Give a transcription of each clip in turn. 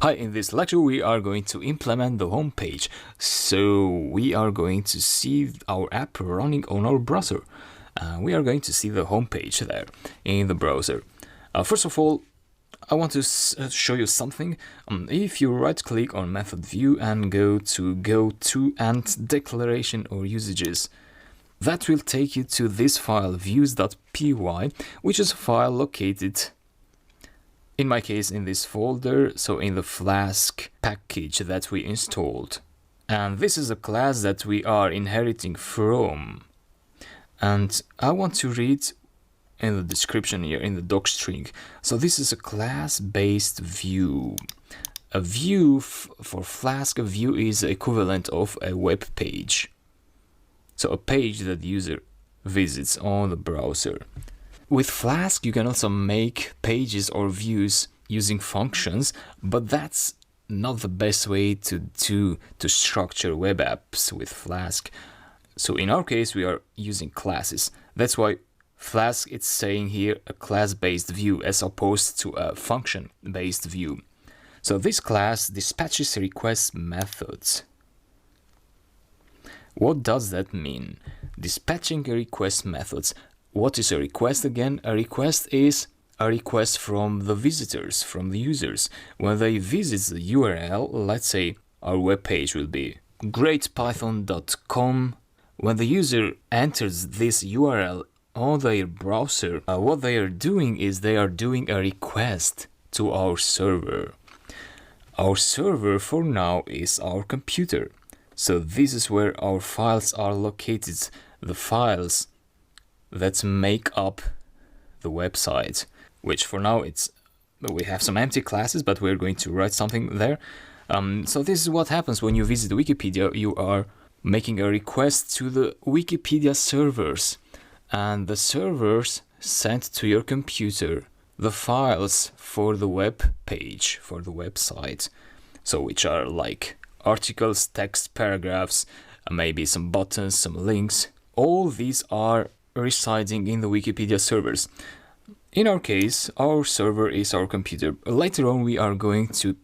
Hi, in this lecture we are going to implement the home page. So we are going to see our app running on our browser. We are going to see the home page there in the browser. First of all, I want to show you something. If you right click on method view and go to and declaration or usages, that will take you to this file views.py, which is a file located, in my case, in this folder, so in the Flask package that we installed. And this is a class that we are inheriting from. And I want to read in the description here, in the docstring. So this is a class-based view. A view for Flask, a view is the equivalent of a web page. So a page that the user visits on the browser. With Flask, you can also make pages or views using functions, but that's not the best way to structure web apps with Flask. So in our case, we are using classes. That's why Flask is saying here a class-based view as opposed to a function-based view. So this class dispatches request methods. What does that mean? Dispatching request methods. What is a request again? A request is a request from the visitors, from the users. When they visit the URL, let's say our web page will be greatpython.com. When the user enters this URL on their browser, what they are doing is they are doing a request to our server. Our server for now is our computer. So this is where our files are located, the files that make up the website, which for now we have some empty classes, but we're going to write something there. So this is what happens when you visit Wikipedia. You are making a request to the Wikipedia servers, and the servers send to your computer the files for the web page, for the website. So which are like articles, text, paragraphs, maybe some buttons, some links. All these are residing in the Wikipedia servers. In our case, our server is our computer. Later on, we are going to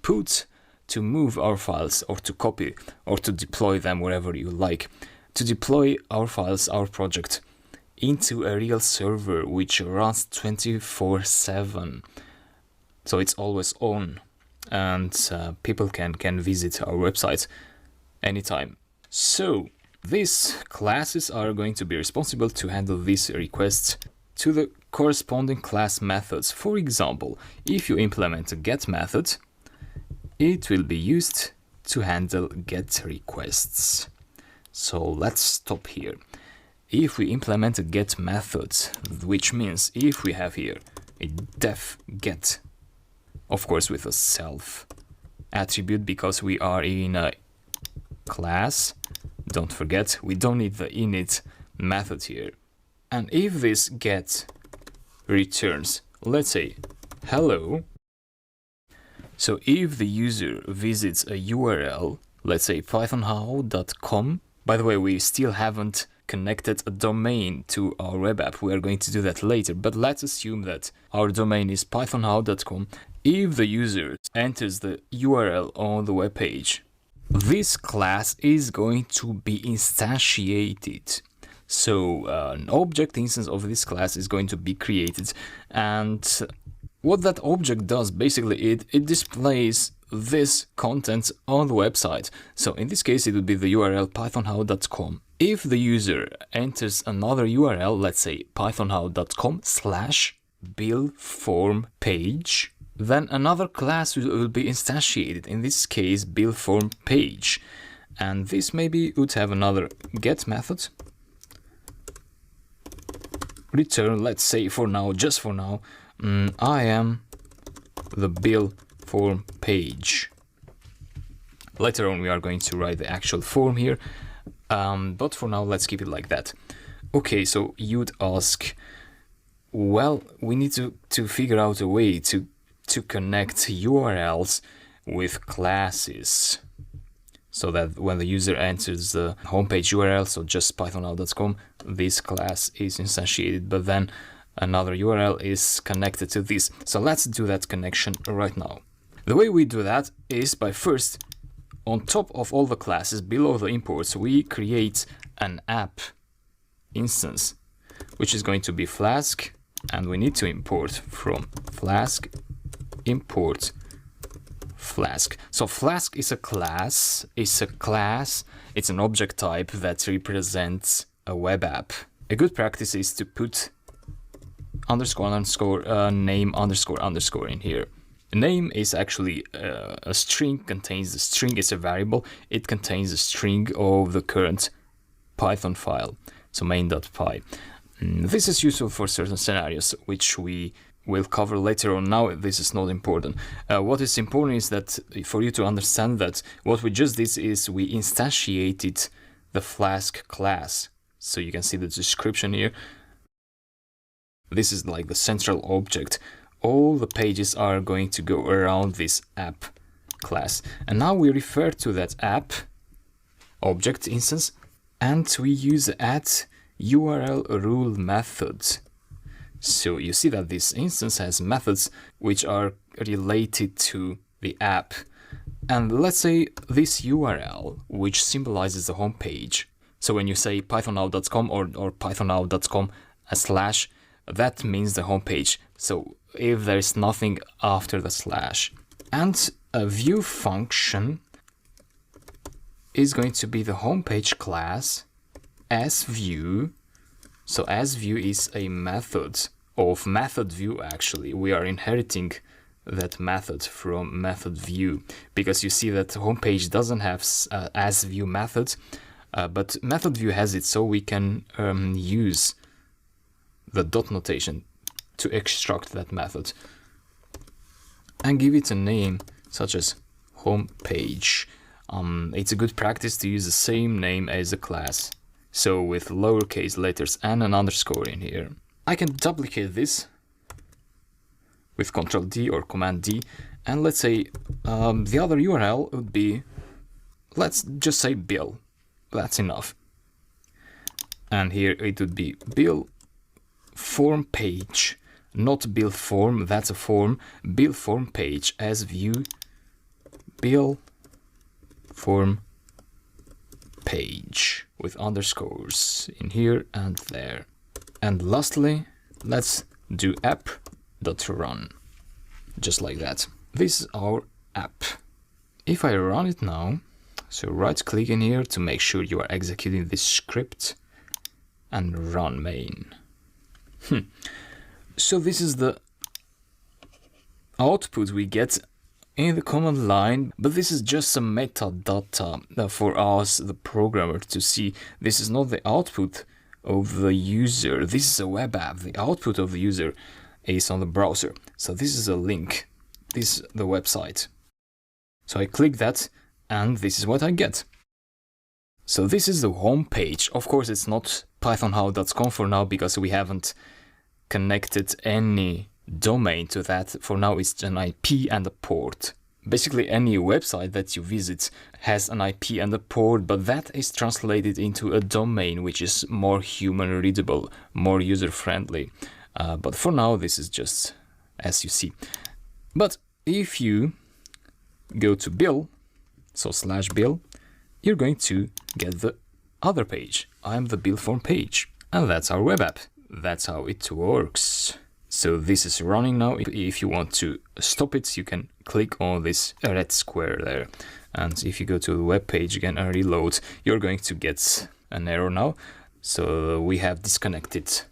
move our files, or to copy, or to deploy them wherever you like. To deploy our files, our project, into a real server which runs 24/7. So it's always on, and people can visit our website anytime. So these classes are going to be responsible to handle these requests to the corresponding class methods. For example, if you implement a get method, it will be used to handle get requests. So let's stop here. If we implement a get method, which means if we have here a def get, of course with a self attribute because we are in a class, don't forget, we don't need the init method here. And if this get returns, let's say, hello. So if the user visits a URL, let's say pythonhow.com, by the way, we still haven't connected a domain to our web app. We are going to do that later, but let's assume that our domain is pythonhow.com. If the user enters the URL on the web page, this class is going to be instantiated. So an object instance of this class is going to be created, and what that object does, basically it displays this content on the website. So in this case it would be the URL pythonhow.com. If the user enters another URL, let's say pythonhow.com/buildFormPage, then another class will be instantiated, in this case buildFormPage, and this maybe would have another get method. Return, let's say for now, just for now, I am the buildFormPage. Later on we are going to write the actual form here, but for now let's keep it like that. Okay, so you'd ask, well, we need to figure out a way to connect URLs with classes, so that when the user enters the homepage URL, so just pythonhow.com, this class is instantiated, but then another URL is connected to this. So let's do that connection right now. The way we do that is by first, on top of all the classes below the imports, we create an app instance, which is going to be Flask, and we need to import from Flask import Flask. So Flask is a class, it's an object type that represents a web app. A good practice is to put name _ in here. Name is actually a string, contains the string, is a variable. It contains a string of the current Python file, so main.py. This is useful for certain scenarios, which we will cover later on. Now this is not important. What is important is that for you to understand that what we just did is we instantiated the Flask class. So you can see the description here. This is like the central object. All the pages are going to go around this app class. And now we refer to that app object instance, and we use add URL rule method. So you see that this instance has methods which are related to the app. And let's say this URL, which symbolizes the home page. So when you say pythonnow.com or pythonnow.com /, that means the home page. So if there is nothing after the slash. And a view function is going to be the homepage class as view. So as view is a method of method view. Actually, we are inheriting that method from method view, because you see that the homepage doesn't have as view method, but method view has it, so we can use the dot notation to extract that method and give it a name such as homepage. It's a good practice to use the same name as the class, so with lowercase letters and an underscore in here. I can duplicate this with Ctrl D or Command D, and let's say the other URL would be, let's just say Bill. That's enough. And here it would be Bill form page, not Bill form, that's a form. Bill form page as view Bill form page with underscores in here and there. And lastly, let's do app.run, just like that. This is our app. If I run it now, so right click in here to make sure you are executing this script and run main. So this is the output we get in the command line, but this is just some metadata for us, the programmer, to see. This is not the output of the user. This is a web app. The output of the user is on the browser. So this is a link. This is the website. So I click that, and this is what I get. So this is the home page. Of course, it's not pythonnow.com for now, because we haven't connected any domain to that. For now, it's an IP and a port. Basically, any website that you visit has an IP and a port, but that is translated into a domain, which is more human readable, more user friendly. But for now, this is just as you see. But if you go to Bill, so /Bill, you're going to get the other page. I'm the Bill form page, and that's our web app. That's how it works. So this is running now. If you want to stop it, you can click on this red square there. And if you go to the web page again and reload, you're going to get an error now. So we have disconnected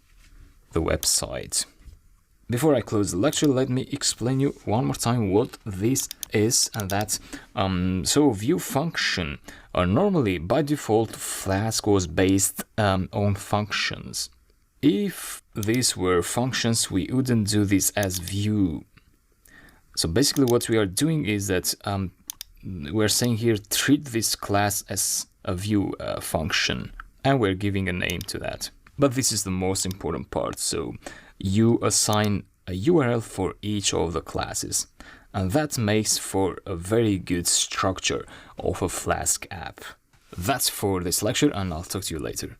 the website. Before I close the lecture, let me explain you one more time what this is, and that's so view function are normally by default Flask was based on functions. If these were functions, we wouldn't do this as view. So basically what we are doing is that we're saying here treat this class as a view function, and we're giving a name to that. But this is the most important part. So you assign a URL for each of the classes, and that makes for a very good structure of a Flask app. That's for this lecture, and I'll talk to you later.